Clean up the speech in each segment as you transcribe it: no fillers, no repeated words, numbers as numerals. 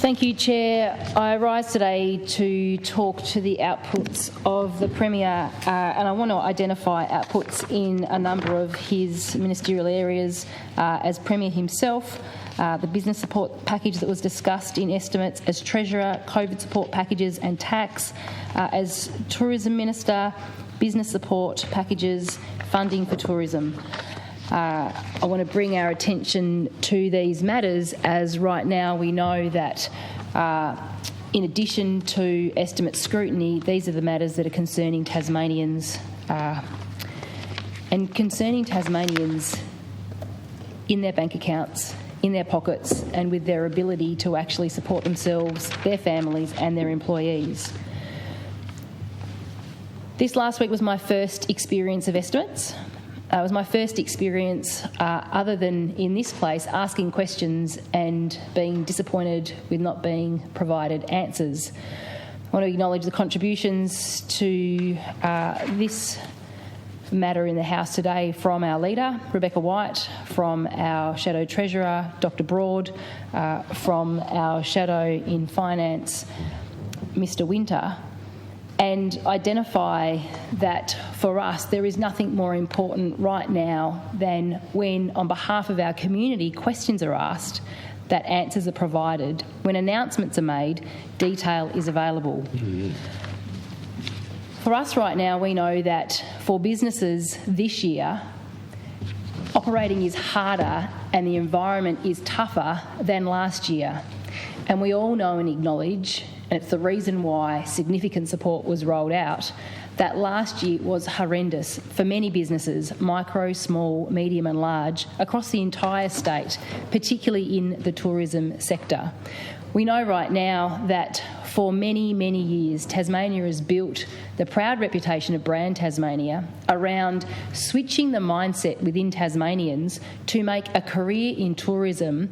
Thank you, Chair. I rise today to talk to the outputs of the Premier, and I want to identify outputs in a number of his ministerial areas as Premier himself, the business support package that was discussed in estimates as Treasurer, COVID support packages and tax, as Tourism Minister, business support packages, funding for tourism. I want to bring our attention to these matters, as right now we know that in addition to estimate scrutiny, these are the matters that are concerning Tasmanians and concerning Tasmanians in their bank accounts, in their pockets, and with their ability to actually support themselves, their families and their employees. This last week was my first experience of estimates. It was my first experience, other than in this place, asking questions and being disappointed with not being provided answers. I want to acknowledge the contributions to this matter in the House today from our leader, Rebecca White, from our Shadow Treasurer, Dr Broad, from our Shadow in Finance, Mr Winter, and identify that for us there is nothing more important right now than when, on behalf of our community, questions are asked, that answers are provided. When announcements are made, detail is available. For us right now, we know that for businesses this year, operating is harder and the environment is tougher than last year. And we all know and acknowledge, and it's the reason why significant support was rolled out, that last year was horrendous for many businesses, micro, small, medium and large, across the entire state, particularly in the tourism sector. We know right now that for many, many years, Tasmania has built the proud reputation of Brand Tasmania around switching the mindset within Tasmanians to make a career in tourism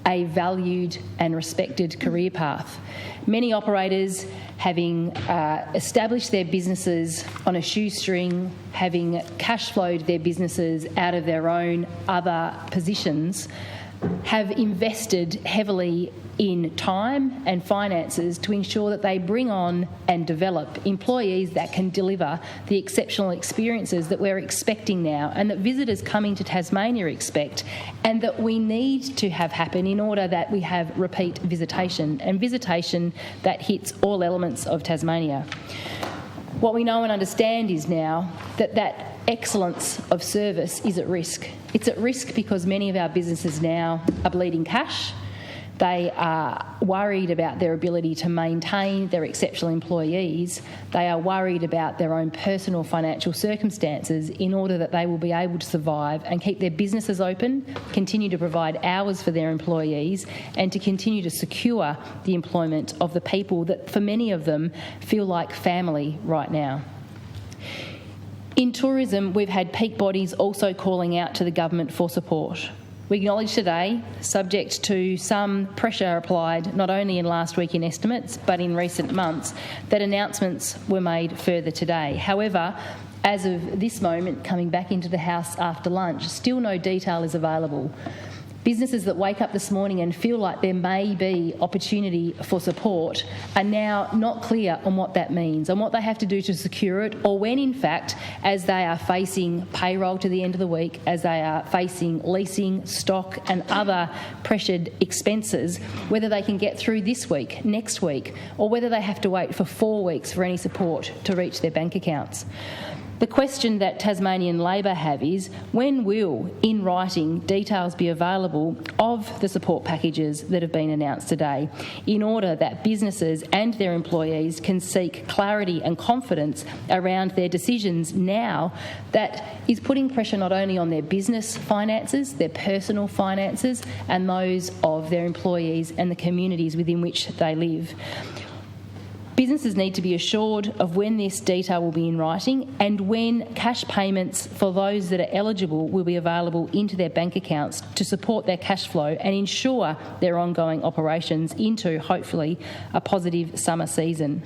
a valued and respected career path. Many operators, having established their businesses on a shoestring, having cash flowed their businesses out of their own other positions, have invested heavily in time and finances to ensure that they bring on and develop employees that can deliver the exceptional experiences that we're expecting now and that visitors coming to Tasmania expect, and that we need to have happen in order that we have repeat visitation, and visitation that hits all elements of Tasmania. What we know and understand is now that that excellence of service is at risk. It's at risk because many of our businesses now are bleeding cash. They are worried about their ability to maintain their exceptional employees. They are worried about their own personal financial circumstances in order that they will be able to survive and keep their businesses open, continue to provide hours for their employees, and to continue to secure the employment of the people that, for many of them, feel like family right now. In tourism, we've had peak bodies also calling out to the government for support. We acknowledge today, subject to some pressure applied not only in last week in estimates but in recent months, that announcements were made further today. However, as of this moment, coming back into the House after lunch, still no detail is available. Businesses that wake up this morning and feel like there may be opportunity for support are now not clear on what that means, on what they have to do to secure it, or when, in fact, as they are facing payroll to the end of the week, as they are facing leasing, stock and other pressured expenses, whether they can get through this week, next week, or whether they have to wait for 4 weeks for any support to reach their bank accounts. The question that Tasmanian Labor have is, when will, in writing, details be available of the support packages that have been announced today, in order that businesses and their employees can seek clarity and confidence around their decisions now, that is putting pressure not only on their business finances, their personal finances, and those of their employees and the communities within which they live. Businesses need to be assured of when this detail will be in writing and when cash payments for those that are eligible will be available into their bank accounts to support their cash flow and ensure their ongoing operations into, hopefully, a positive summer season.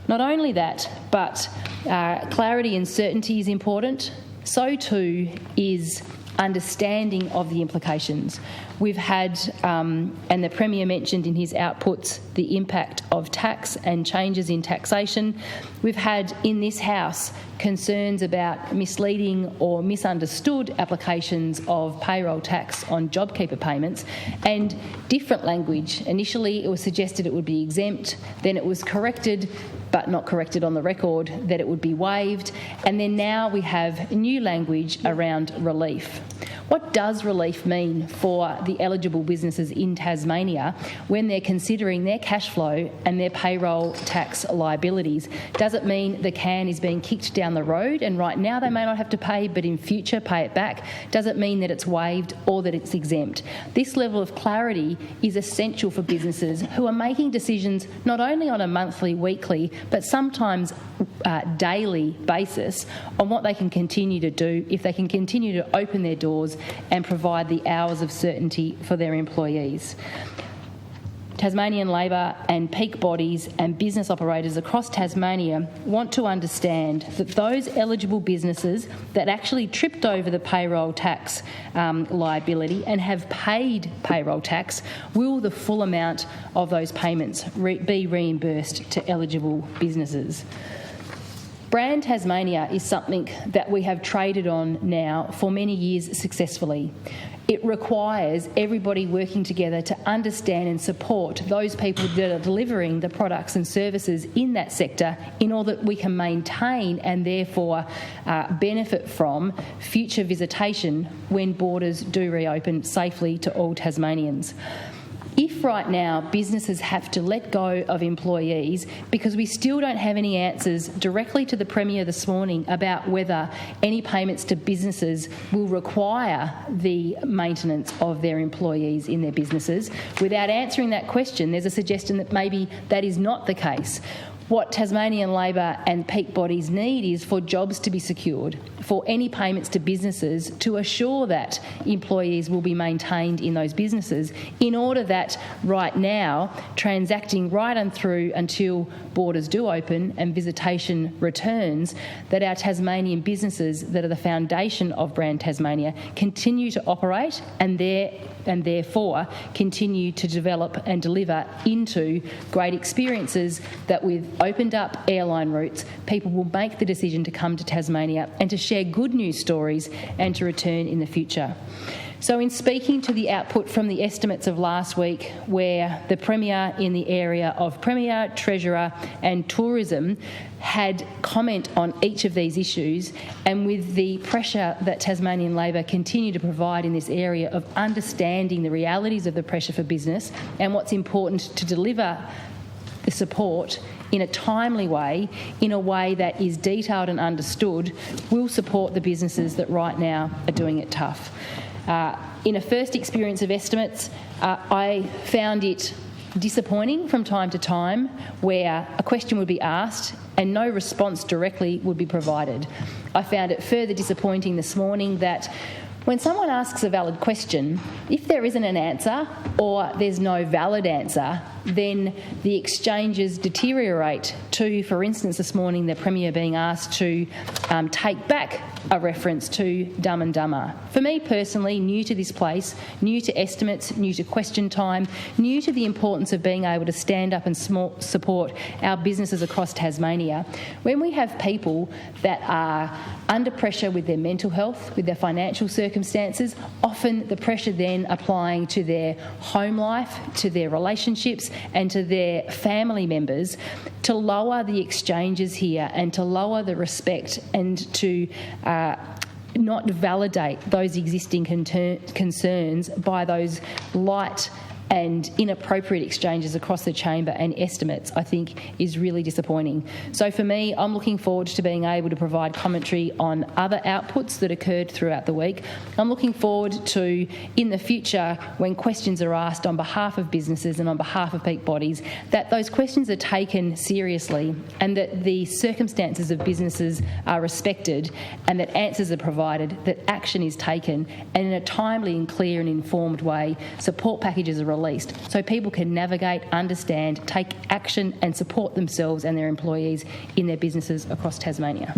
Not only that, but clarity and certainty is important. So too is understanding of the implications. We've had, and the Premier mentioned in his outputs, the impact of tax and changes in taxation. We've had in this House concerns about misleading or misunderstood applications of payroll tax on JobKeeper payments, and different language. Initially it was suggested it would be exempt, then it was corrected, but not corrected on the record, that it would be waived, and then now we have new language around relief. What does relief mean for the eligible businesses in Tasmania when they're considering their cash flow and their payroll tax liabilities? Does it mean the can is being kicked down the road and right now they may not have to pay, but in future pay it back? Does it mean that it's waived or that it's exempt? This level of clarity is essential for businesses who are making decisions not only on a monthly, weekly, but sometimes daily basis on what they can continue to do, if they can continue to open their doors and provide the hours of certainty for their employees. Tasmanian Labor and peak bodies and business operators across Tasmania want to understand that those eligible businesses that actually tripped over the payroll tax liability and have paid payroll tax, will the full amount of those payments be reimbursed to eligible businesses. Brand Tasmania is something that we have traded on now for many years successfully. It requires everybody working together to understand and support those people that are delivering the products and services in that sector in order that we can maintain and therefore benefit from future visitation when borders do reopen safely to all Tasmanians. If right now businesses have to let go of employees because we still don't have any answers directly to the Premier this morning about whether any payments to businesses will require the maintenance of their employees in their businesses, without answering that question, there's a suggestion that maybe that is not the case. What Tasmanian Labor and peak bodies need is for jobs to be secured, for any payments to businesses to assure that employees will be maintained in those businesses, in order that right now, transacting right on through until borders do open and visitation returns, that our Tasmanian businesses that are the foundation of Brand Tasmania continue to operate and therefore continue to develop and deliver into great experiences that with opened up airline routes, people will make the decision to come to Tasmania and to share good news stories and to return in the future. So in speaking to the output from the estimates of last week, where the Premier in the area of Premier, Treasurer and Tourism had comment on each of these issues, and with the pressure that Tasmanian Labor continue to provide in this area of understanding the realities of the pressure for business and what's important to deliver the support in a timely way, in a way that is detailed and understood, will support the businesses that right now are doing it tough. In a first experience of estimates, I found it disappointing from time to time where a question would be asked and no response directly would be provided. I found it further disappointing this morning that when someone asks a valid question, if there isn't an answer or there's no valid answer, then the exchanges deteriorate to, for instance, this morning the Premier being asked to take back a reference to Dumb and Dumber. For me personally, new to this place, new to estimates, new to question time, new to the importance of being able to stand up and support our businesses across Tasmania, when we have people that are under pressure with their mental health, with their financial circumstances, often the pressure then applying to their home life, to their relationships and to their family members, to lower the exchanges here and to lower the respect and to not validate those existing concerns by those light and inappropriate exchanges across the chamber and estimates, I think is really disappointing. So for me, I'm looking forward to being able to provide commentary on other outputs that occurred throughout the week. I'm looking forward to, in the future, when questions are asked on behalf of businesses and on behalf of peak bodies, that those questions are taken seriously and that the circumstances of businesses are respected and that answers are provided, that action is taken, and in a timely and clear and informed way, support packages are released so people can navigate, understand, take action and support themselves and their employees in their businesses across Tasmania.